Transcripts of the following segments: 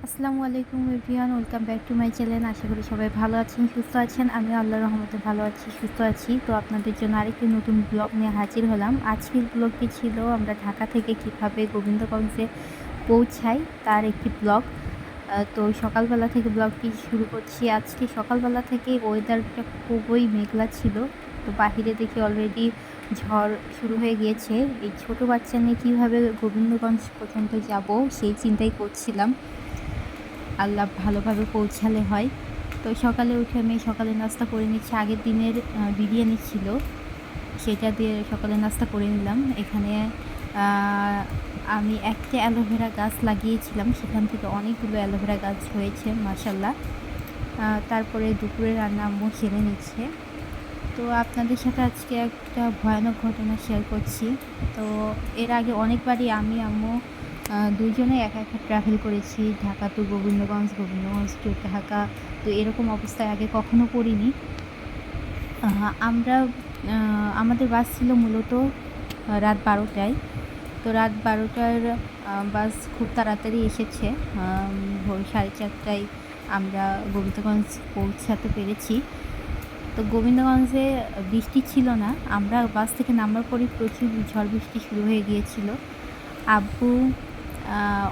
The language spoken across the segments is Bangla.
আসসালামু আলাইকুম everyone, welcome back to my channel. আশা করি সবাই ভালো আছেন, সুস্থ আছেন। আমি আল্লাহর রহমতে ভালো আছি, সুস্থ আছি। তো আপনাদের জন্য আরেকটি নতুন ব্লগ নিয়ে হাজির হলাম। আজকের ব্লগটি ছিল আমরা ঢাকা থেকে কিভাবে গোবিন্দগঞ্জে পৌঁছাই তার একটি ব্লগ। তো সকালবেলা থেকে ব্লগটি শুরু করছি। আজকে সকালবেলা থেকে ওয়েদারটা খুবই মেঘলা ছিল। তো বাহিরে দেখি অলরেডি ঝড় শুরু হয়ে গিয়েছে। এই ছোট বাচ্চা নিয়ে কীভাবে গোবিন্দগঞ্জ পর্যন্ত যাব সেই চিন্তাই করছিলাম। আল্লাহ ভালোভাবে পৌঁছালে হয়। তো সকালে উঠে আমি সকালে নাস্তা করে নিচ্ছি। আগের দিনের বিরিয়ানি ছিল, সেটা দিয়ে সকালে নাস্তা করে নিলাম। এখানে আমি একটা অ্যালোভেরা গাছ লাগিয়েছিলাম, সেখান থেকে অনেকগুলো অ্যালোভেরা গাছ হয়েছে মাশাল্লাহ। তারপরে দুপুরে রান্না আম্মু সেরে নিচ্ছে। তো আপনাদের সাথে আজকে একটা ভয়ানক ঘটনা শেয়ার করছি। তো এর আগে অনেকবারই আমি আম্মু দুইজনে একা একা ট্রাভেল করেছি, ঢাকা টু গোবিন্দগঞ্জ, গোবিন্দগঞ্জ টু ঢাকা। তো এরকম অবস্থায় আগে কখনো পড়িনি। আমরা আমাদের বাস ছিল মূলত রাত 12টায়। তো রাত 12টার বাস খুব তাড়াতাড়ি এসেছে। ভোর 4:30টায় আমরা গোবিন্দগঞ্জ পৌঁছাতে পেরেছি। তো গোবিন্দগঞ্জে বৃষ্টি ছিল না। আমরা বাস থেকে নামার পরই প্রচুর ঝড় বৃষ্টি শুরু হয়ে গিয়েছিল। আব্বু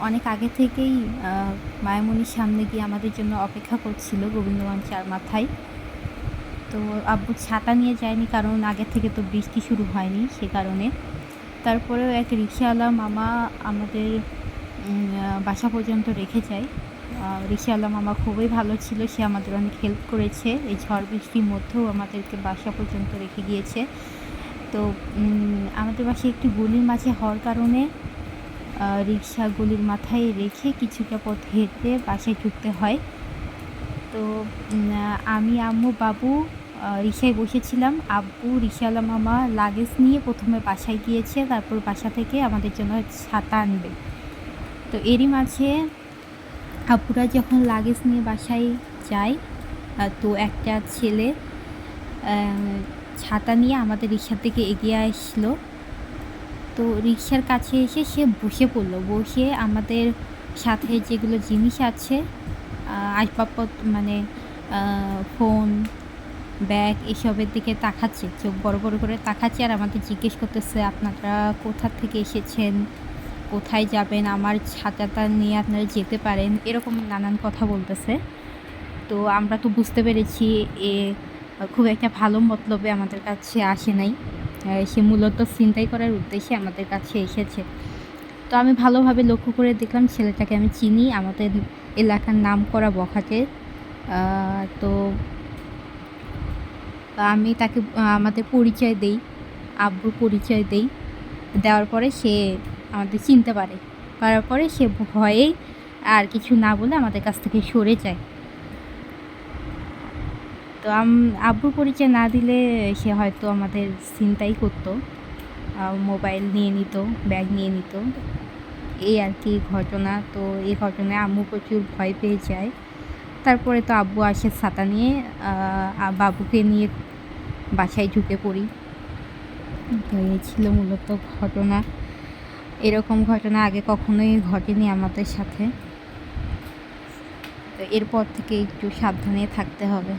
অনেক আগে থেকেই মায়ামনির সামনে গিয়ে আমাদের জন্য অপেক্ষা করছিল গোবিন্দগঞ্জ 4 মাথায়। তো আব্বু ছাতা নিয়ে যায়নি, কারণ আগে থেকে তো বৃষ্টি শুরু হয়নি, সে কারণে। তারপরেও এক রিকশাওয়ালা মামা আমাদের বাসা পর্যন্ত রেখে যায়। রিকশাওয়ালা মামা খুবই ভালো ছিল, সে আমাদের অনেক হেল্প করেছে। এই ঝড় বৃষ্টির মধ্যেও আমাদেরকে বাসা পর্যন্ত রেখে গিয়েছে। তো আমাদের বাসায় একটি গলির মাঝে হওয়ার কারণে রিকশা গলির মাথায় রেখে কিছুটা পথ হেঁটে বাসায় ঢুকতে হয়। তো আমি, আম্মু, বাবু রিকশায় বসেছিলাম। আব্বু রিকশাওয়ালা মামা লাগেজ নিয়ে প্রথমে বাসায় গিয়েছে, তারপর বাসা থেকে আমাদের জন্য ছাতা আনবে। তো এরই মাঝে আব্বুরা যখন লাগেজ নিয়ে বাসায় যায়, তো একটা ছেলে ছাতা নিয়ে আমাদের রিকশার দিকে এগিয়ে আসলো। তো রিকশার কাছে এসে সে বসে পড়লো। বসে আমাদের সাথে যেগুলো জিনিস আছে, আসবাবপত্র মানে ফোন, ব্যাগ, এসবের দিকে তাকাচ্ছে, চোখ বড় বড় করে তাকাচ্ছে। আর আমাদের জিজ্ঞেস করতেছে, আপনারা কোথা থেকে এসেছেন, কোথায় যাবেন, আমার ছাতাটা নিয়ে আপনারা যেতে পারেন, এরকম নানান কথা বলতেছে। তো আমরা তো বুঝতে পেরেছি এ খুব একটা ভালো মতলবে আমাদের কাছে আসে নাই, সে মূলত ছিনতাই করার উদ্দেশ্যে আমাদের কাছে এসেছে। তো আমি ভালোভাবে লক্ষ্য করে দেখলাম ছেলেটাকে আমি চিনি, আমাদের এলাকার নাম করা বখাটে। তো আমি তাকে আমাদের পরিচয় দেই, আব্বুর পরিচয় দেই। দেওয়ার পরে সে আমাদের চিনতে পারার পরে সে ভয়ে আর কিছু না বলে আমাদের কাছ থেকে সরে যায়। তো আব্বুর পরিচয় না দিলে সে হয়তো আমাদের ছিনতাই করতো, মোবাইল নিয়ে নিত, ব্যাগ নিয়ে নিত, এই আর কি ঘটনা। তো এই ঘটনায় আম্মু প্রচুর ভয় পেয়ে যায়। তারপরে তো আব্বু আসে ছাতা নিয়ে, বাবুকে নিয়ে বাসায় ঢুকে পড়ি। তো এই ছিল মূলত ঘটনা। এরকম ঘটনা আগে কখনোই ঘটেনি আমাদের সাথে। তো এরপর থেকে একটু সাবধানে থাকতে হবে।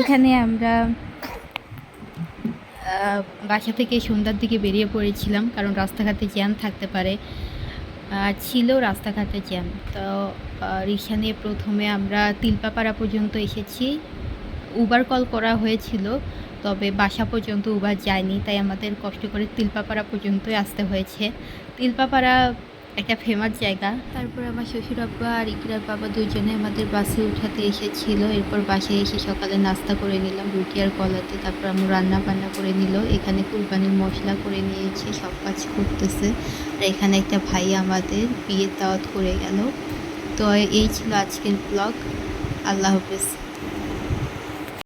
এখানে আমরা বাসা থেকে সন্ধ্যার দিকে বেরিয়ে পড়েছিলাম, কারণ রাস্তাঘাটে জ্যাম থাকতে পারে। ছিল রাস্তাঘাটে জ্যাম। তো রিকশা নিয়ে প্রথমে আমরা তিলপাপাড়া পর্যন্ত এসেছি। উবার কল করা হয়েছিল, তবে বাসা পর্যন্ত উবার যায়নি, তাই আমাদের কষ্ট করে তিলপাপাড়া পর্যন্তই আসতে হয়েছে। তিলপাপাড়া একটা ফেমাস জায়গা। তারপর আমার শ্বশুর আব্বা আর ইকরার বাবা দুজনে আমাদের বাসে উঠাতে এসেছিল। এরপর বাসায় এসে সকালে নাস্তা করে নিলাম রুটি আর কলাতে। তারপর আমরা রান্না বান্না করে নিল। এখানে কুরবানির মশলা করে নিয়েছি, সব কাজ করতেছে। আর এখানে একটা ভাই আমাদের বিয়ের দাওয়াত করে গেল। তো এই ছিল আজকের ব্লগ। আল্লাহ হাফেজ।